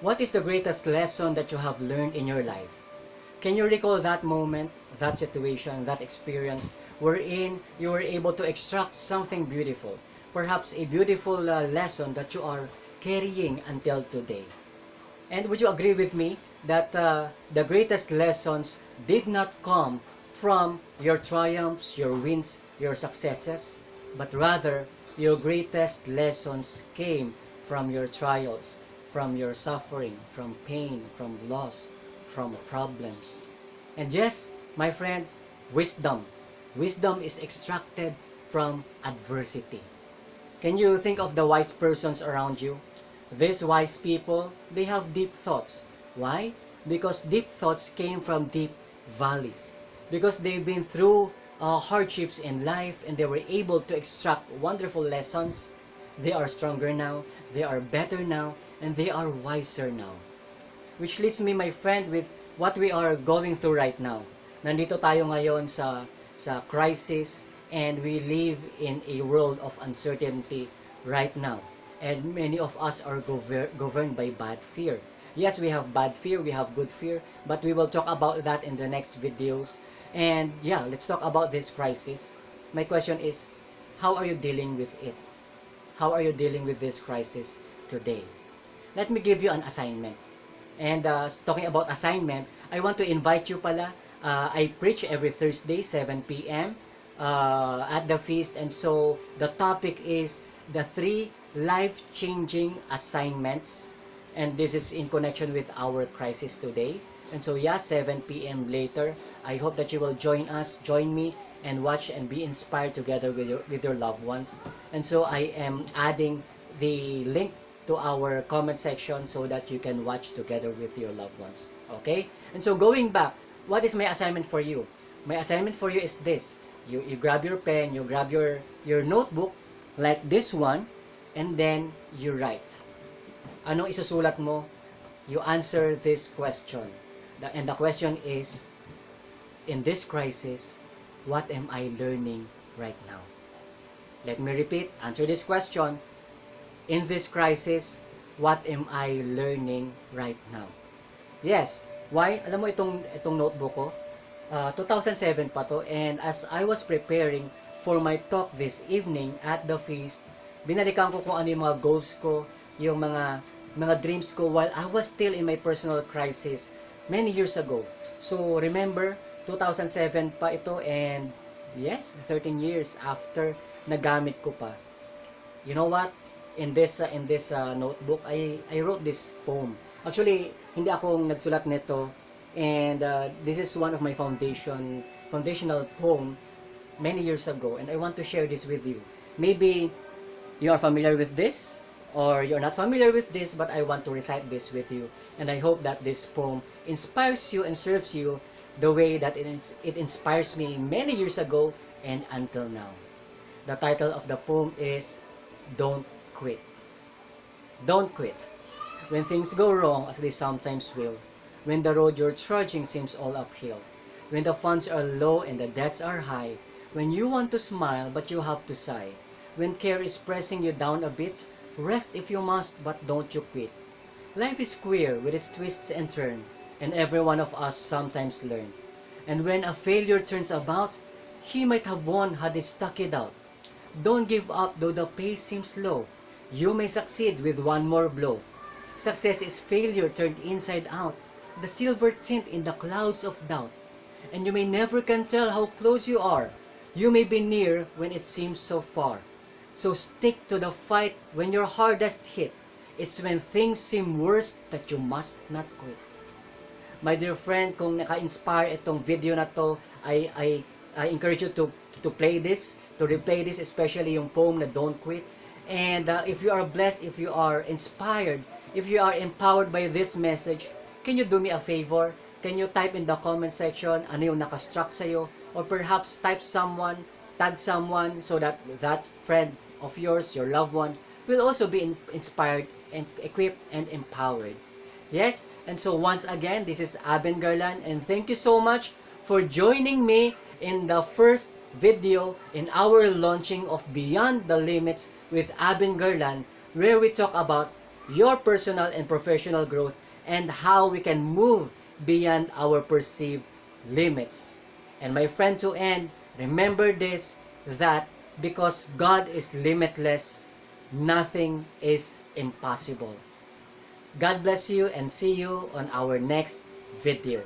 What is the greatest lesson that you have learned in your life? Can you recall that moment, that situation, that experience wherein you were able to extract something beautiful? Perhaps a beautiful lesson that you are carrying until today. And would you agree with me that the greatest lessons did not come from your triumphs, your wins, your successes, but rather your greatest lessons came from your trials, from your suffering, from pain, from loss, from problems. And yes, my friend, wisdom. Wisdom is extracted from adversity. Can you think of the wise persons around you? These wise people, they have deep thoughts. Why? Because deep thoughts came from deep valleys. Because they've been through hardships in life and they were able to extract wonderful lessons. They are stronger now, they are better now, and they are wiser now. Which leads me, my friend, with what we are going through right now. Nandito tayo ngayon sa crisis, and we live in a world of uncertainty right now. And many of us are governed by bad fear. Yes, we have bad fear, we have good fear, but we will talk about that in the next videos. And yeah, let's talk about this crisis. My question is, how are you dealing with it? How are you dealing with this crisis today? Let me give you an assignment. And talking about assignment, I want to invite you pala. I preach every Thursday, 7 p.m. At the feast. And so, the topic is the 3 life-changing assignments. And this is in connection with our crisis today. And so, yeah, 7 p.m. later. I hope that you will join us, join me, and watch and be inspired together with your loved ones. And so, I am adding the link to our comment section so that you can watch together with your loved ones. Okay? And so, going back, what is my assignment for you? My assignment for you is this. You grab your pen, you grab your notebook, like this one, and then you write. Anong isusulat mo? You answer this question. And the question is, in this crisis, what am I learning right now? Let me repeat, answer this question. In this crisis, what am I learning right now? Yes, why? Alam mo itong notebook ko? 2007 pa to, and as I was preparing for my talk this evening at the feast, binalikan ko kung ano yung mga goals ko, yung mga dreams ko while I was still in my personal crisis many years ago. So remember, 2007 pa ito, and yes, 13 years after nagamit ko pa. You know what? In this notebook, I wrote this poem. Actually, hindi ako nagsulat nito, and this is one of my foundational poem many years ago, and I want to share this with you. Maybe you are familiar with this, or you're not familiar with this, but I want to recite this with you, and I hope that this poem inspires you and serves you the way that it inspires me many years ago and until now. The title of the poem is Don't Quit. Don't quit. When things go wrong, as they sometimes will, when the road you're trudging seems all uphill, when the funds are low and the debts are high, when you want to smile but you have to sigh, when care is pressing you down a bit, rest if you must, but don't you quit. Life is queer with its twists and turns, and every one of us sometimes learn. And when a failure turns about, he might have won had he stuck it out. Don't give up though the pace seems slow. You may succeed with one more blow. Success is failure turned inside out, the silver tint in the clouds of doubt. And you may never can tell how close you are. You may be near when it seems so far. So stick to the fight when you're hardest hit. It's when things seem worst that you must not quit. My dear friend, kung naka-inspire itong video na to, I encourage you to play this, to replay this, especially yung poem na Don't Quit. And if you are blessed, if you are inspired, if you are empowered by this message, can you do me a favor? Can you type in the comment section ano yung nakastruck sa'yo? Or perhaps type someone, tag someone so that that friend of yours, your loved one, will also be inspired and equipped and empowered. Yes, and so once again, this is Aben Garlan, and thank you so much for joining me in the first video in our launching of Beyond the Limits with Aben Garlan, where we talk about your personal and professional growth, and how we can move beyond our perceived limits. And my friend, to end, remember this, that because God is limitless, nothing is impossible. God bless you and see you on our next video.